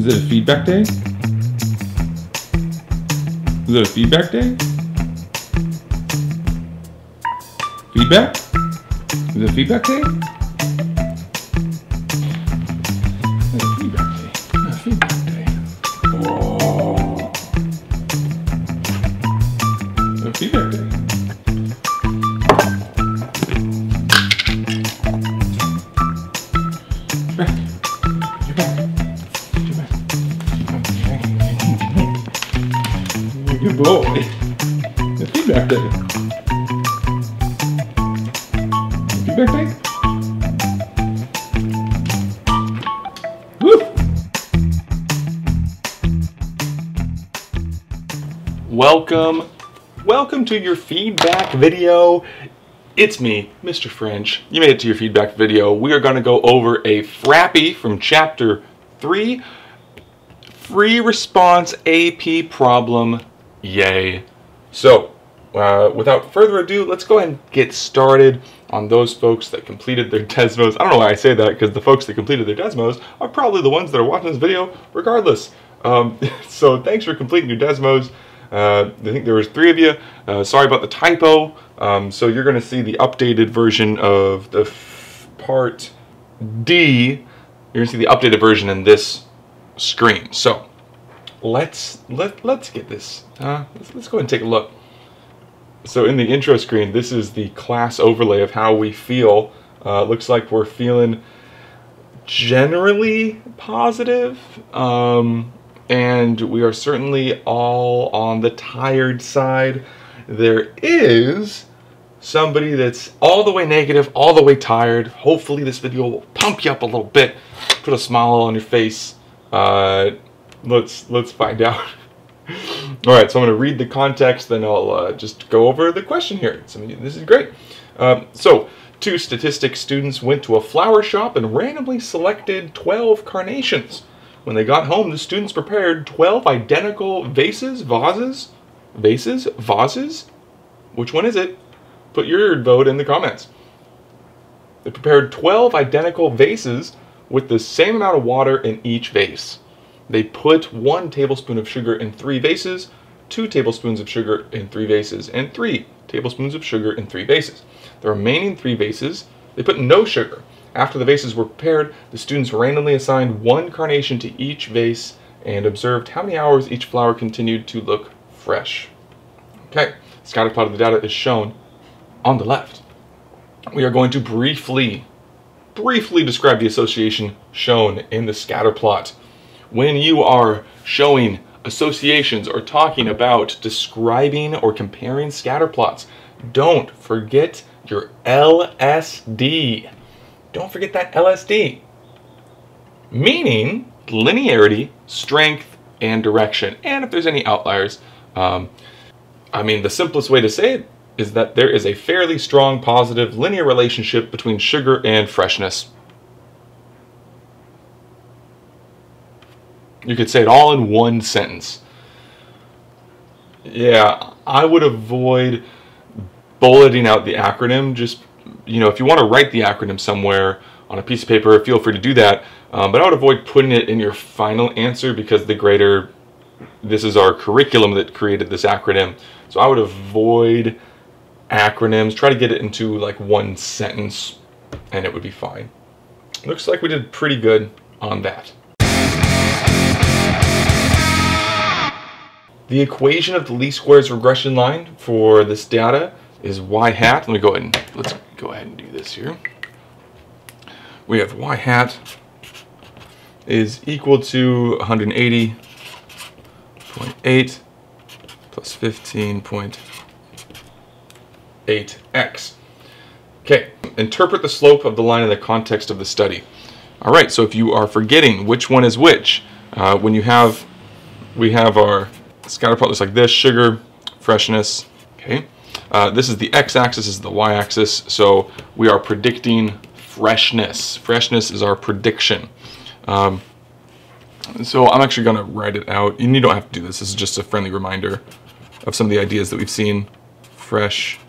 Is it a feedback day? Is it a feedback day? Feedback? Is it a feedback day? Is it a feedback day? A feedback day. Oh. Is it a feedback day? You're back. Good boy. The feedback day. Feedback day. Woo! Welcome to your feedback video. It's me, Mr. French. You made it to your feedback video. We are going to go over a FRAPI from Chapter 3, Free Response AP Problem. Yay. So, without further ado, let's go ahead and get started on those folks that completed their Desmos. I don't know why I say that, because the folks that completed their Desmos are probably the ones that are watching this video regardless. So thanks for completing your Desmos. I think there was 3 of you. Sorry about the typo. So you're going to see the updated version of the Part D. You're going to see the updated version in this screen. So let's get this. Let's go ahead and take a look. So in the intro screen, this is the class overlay of how we feel. Looks like we're feeling generally positive, and we are certainly all on the tired side. There is somebody that's all the way negative, all the way tired. Hopefully this video will pump you up a little bit, put a smile on your face. Let's find out. All right, so I'm going to read the context, then I'll just go over the question here. So this is great. So 2 statistics students went to a flower shop and randomly selected 12 carnations. When they got home, the students prepared 12 identical vases? Which one is it? Put your vote in the comments. They prepared 12 identical vases with the same amount of water in each vase. They put 1 tablespoon of sugar in 3 vases, 2 tablespoons of sugar in 3 vases, and 3 tablespoons of sugar in 3 vases. The remaining 3 vases, they put no sugar. After the vases were prepared, the students randomly assigned 1 carnation to each vase and observed how many hours each flower continued to look fresh. Okay, scatterplot of the data is shown on the left. We are going to briefly describe the association shown in the scatterplot. When you are showing associations or talking about describing or comparing scatterplots, don't forget your LSD. Don't forget that LSD. Meaning linearity, strength, and direction. And if there's any outliers, I mean, the simplest way to say it is that there is a fairly strong positive linear relationship between sugar and freshness. You could say it all in one sentence. Yeah, I would avoid bulleting out the acronym. Just, if you want to write the acronym somewhere on a piece of paper, feel free to do that. But I would avoid putting it in your final answer, because the grader, this is our curriculum that created this acronym. So I would avoid acronyms. Try to get it into like one sentence and it would be fine. Looks like we did pretty good on that. The equation of the least squares regression line for this data is y hat. Let me go ahead and let's go ahead and do this here. We have y hat is equal to 180.8 plus 15.8x. Okay, interpret the slope of the line in the context of the study. All right, so if you are forgetting which one is which, we have our scatterplot looks like this: sugar, freshness. Okay, this is the x-axis, this is the y-axis. So we are predicting freshness. Freshness is our prediction. So I'm actually going to write it out. You don't have to do this. This is just a friendly reminder of some of the ideas that we've seen. Freshness.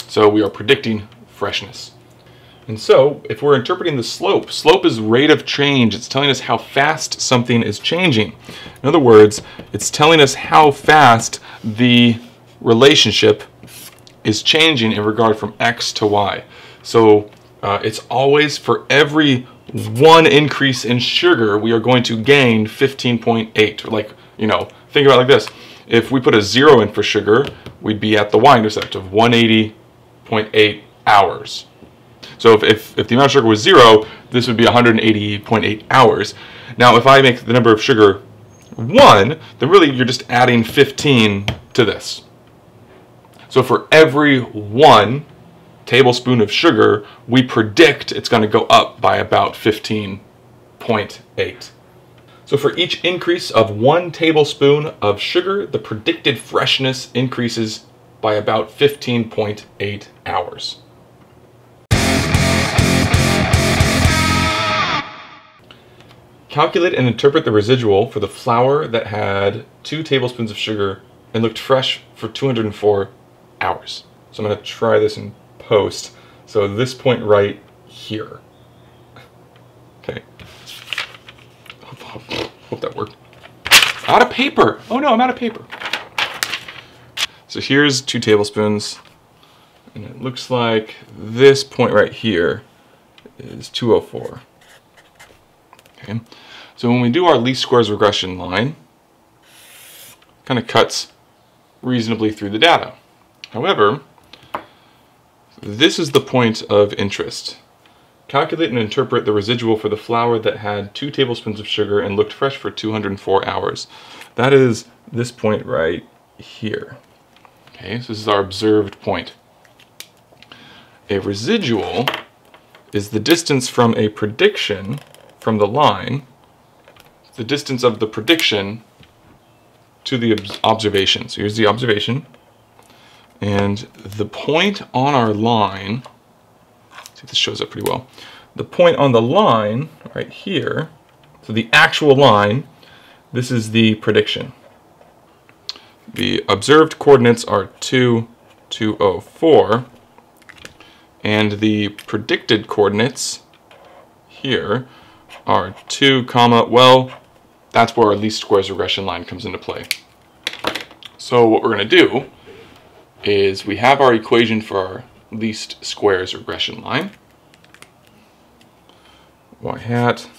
So we are predicting freshness. And so, if we're interpreting the slope, slope is rate of change. It's telling us how fast something is changing. In other words, it's telling us how fast the relationship is changing in regard from X to Y. So it's always for every one increase in sugar, we are going to gain 15.8. Like, think about it like this. If we put a 0 in for sugar, we'd be at the y-intercept of 180.8 hours. So if the amount of sugar was 0, this would be 180.8 hours. Now, if I make the number of sugar 1, then really you're just adding 15 to this. So for every 1 tablespoon of sugar, we predict it's going to go up by about 15.8. So for each increase of 1 tablespoon of sugar, the predicted freshness increases by about 15.8 hours. Calculate and interpret the residual for the flour that had 2 tablespoons of sugar and looked fresh for 204 hours. So I'm going to try this in post. So this point right here. Okay. Hope that worked. Out of paper! Oh no, I'm out of paper. So here's 2 tablespoons. And it looks like this point right here is 204. Okay. So when we do our least squares regression line, it kind of cuts reasonably through the data. However, this is the point of interest. Calculate and interpret the residual for the flour that had 2 tablespoons of sugar and looked fresh for 204 hours. That is this point right here. Okay, so this is our observed point. A residual is the distance from a prediction from the line, the distance of the prediction to the observation. So here's the observation. And the point on our line, see if this shows up pretty well. The point on the line right here, so the actual line, this is the prediction. The observed coordinates are 2, 204, and the predicted coordinates here are 2, well, that's where our least squares regression line comes into play. So what we're going to do is we have our equation for our least squares regression line. Y hat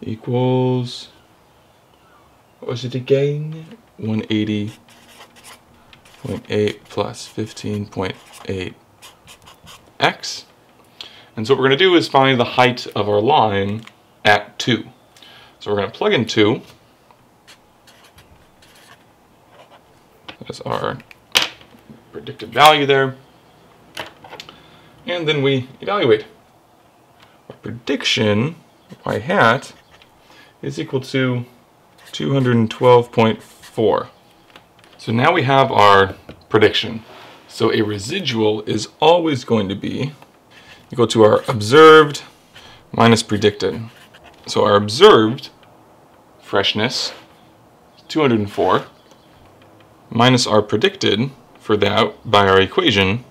equals, what was it again? 180.8 plus 15.8 x. And so what we're going to do is find the height of our line at 2. So we're going to plug in 2. That's our predicted value there. And then we evaluate. Our prediction, y hat, is equal to 212.4. So now we have our prediction. So a residual is always going to be equal to our observed minus predicted. So our observed freshness, 204, minus our predicted for that by our equation.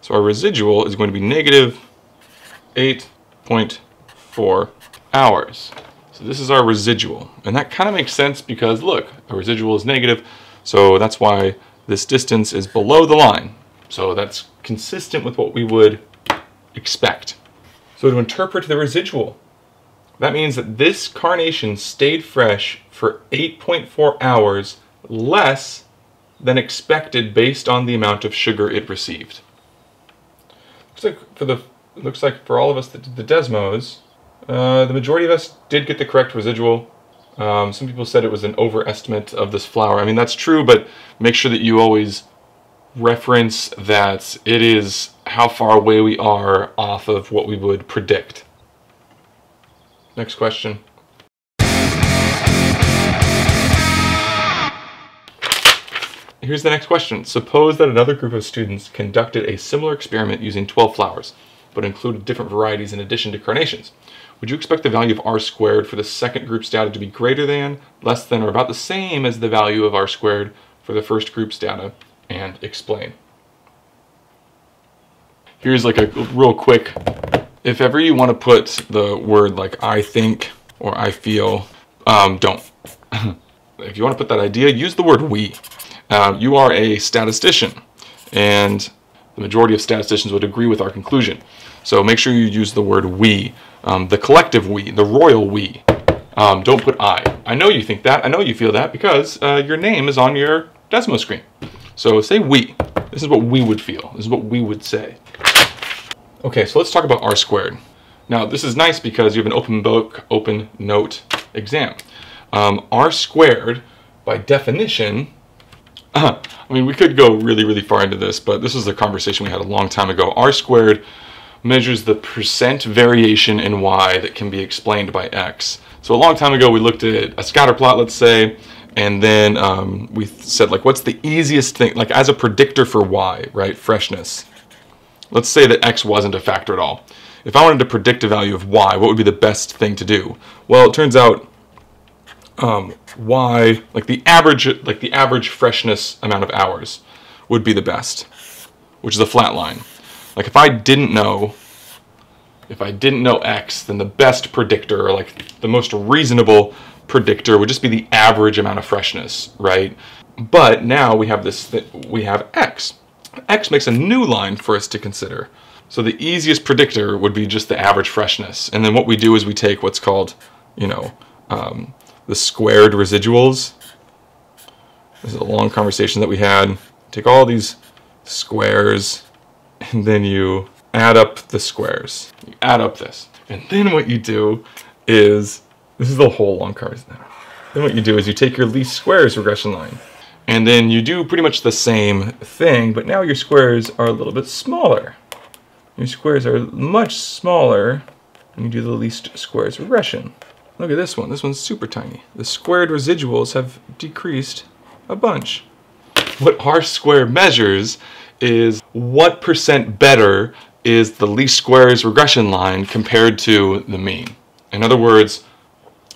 So our residual is going to be negative 8.4 hours. So this is our residual. And that kind of makes sense because look, a residual is negative, so that's why this distance is below the line. So that's consistent with what we would expect. So to interpret the residual, that means that this carnation stayed fresh for 8.4 hours less than expected based on the amount of sugar it received. Looks like for all of us that did the Desmos, the majority of us did get the correct residual. Some people said it was an overestimate of this flour. I mean, that's true, but make sure that you always reference that it is how far away we are off of what we would predict. Next question. Here's the next question. Suppose that another group of students conducted a similar experiment using 12 flours, but included different varieties in addition to carnations. Would you expect the value of R squared for the second group's data to be greater than, less than, or about the same as the value of R squared for the first group's data, and explain? Here's like a real quick, if ever you want to put the word like I think or I feel, don't. If you want to put that idea, use the word we. You are a statistician, and the majority of statisticians would agree with our conclusion. So make sure you use the word we, the collective we, the royal we. Don't put I. I know you think that, I know you feel that, because your name is on your Desmo screen. So say we. This is what we would feel. This is what we would say. Okay, so let's talk about R-squared. Now this is nice because you have an open book, open note exam. R-squared, by definition, I mean, we could go really, really far into this, but this is a conversation we had a long time ago. R-squared measures the percent variation in Y that can be explained by X. So a long time ago, we looked at a scatter plot, let's say, and then we said, like, what's the easiest thing, like as a predictor for Y, right, freshness. Let's say that X wasn't a factor at all. If I wanted to predict a value of Y, what would be the best thing to do? Well, it turns out Y, like the average freshness amount of hours would be the best, which is a flat line. Like if I didn't know X, then the best predictor, or like the most reasonable predictor, would just be the average amount of freshness, right? But now we have we have X. X makes a new line for us to consider. So the easiest predictor would be just the average freshness. And then what we do is we take what's called, you know, the squared residuals. This is a long conversation that we had. Take all these squares, and then you add up the squares. You add up this. And then what you do is, this is the whole long conversation. Then what you do is you take your least squares regression line, and then you do pretty much the same thing, but now your squares are a little bit smaller. Your squares are much smaller, and you do the least squares regression. Look at this one. This one's super tiny. The squared residuals have decreased a bunch. What R-squared measures is what percent better is the least squares regression line compared to the mean. In other words,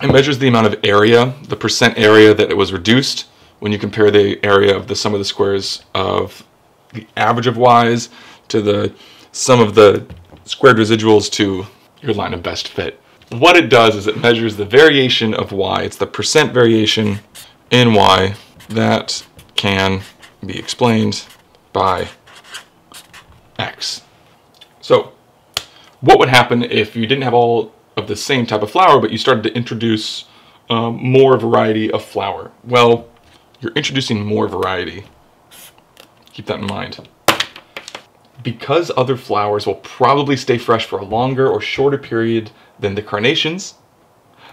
it measures the amount of area, the percent area that it was reduced when you compare the area of the sum of the squares of the average of Y's to the sum of the squared residuals to your line of best fit. What it does is it measures the variation of Y. It's the percent variation in Y that can be explained by X. So what would happen if you didn't have all of the same type of flour, but you started to introduce more variety of flour? Well, you're introducing more variety. Keep that in mind. Because other flours will probably stay fresh for a longer or shorter period than the carnations,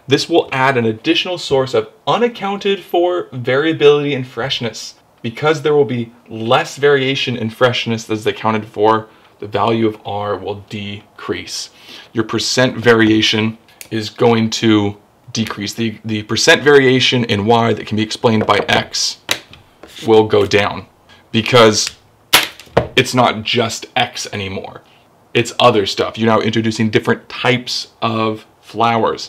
this will add an additional source of unaccounted for variability in freshness. Because there will be less variation in freshness than is accounted for, the value of R will decrease. Your percent variation is going to decrease. The percent variation in Y that can be explained by X will go down, because it's not just X anymore. It's other stuff. You're now introducing different types of flours.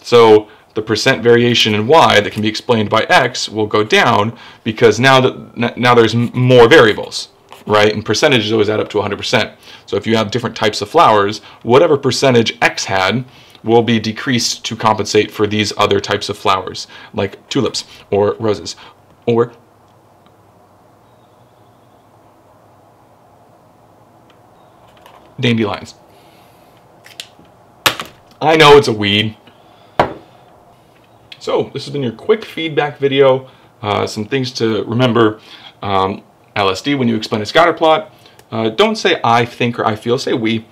So the percent variation in Y that can be explained by X will go down, because now there's more variables, right? And percentages always add up to 100%. So if you have different types of flours, whatever percentage X had will be decreased to compensate for these other types of flowers, like tulips or roses or dandelions. I know it's a weed. So this has been your quick feedback video. Some things to remember. LSD, when you explain a scatter plot, don't say I think or I feel, say we.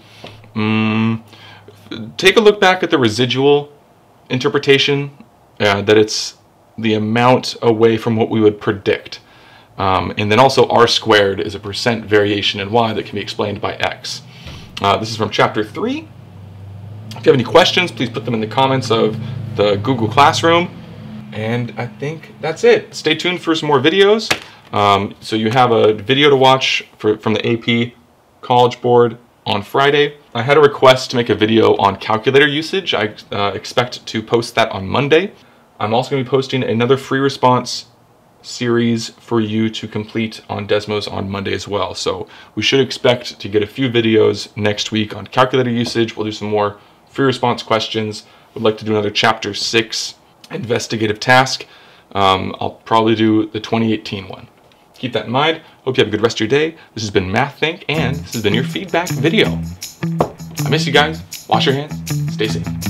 Take a look back at the residual interpretation, that it's the amount away from what we would predict. And then also R-squared is a percent variation in Y that can be explained by X. This is from chapter 3. If you have any questions, please put them in the comments of the Google Classroom. And I think that's it. Stay tuned for some more videos. So you have a video to watch from the AP College Board on Friday. I had a request to make a video on calculator usage. I expect to post that on Monday. I'm also going to be posting another free response series for you to complete on Desmos on Monday as well. So we should expect to get a few videos next week on calculator usage. We'll do some more free response questions. Would like to do another chapter 6 investigative task. I'll probably do the 2018 one. Keep that in mind. Hope you have a good rest of your day. This has been Math Think, and this has been your feedback video. I miss you guys. Wash your hands. Stay safe.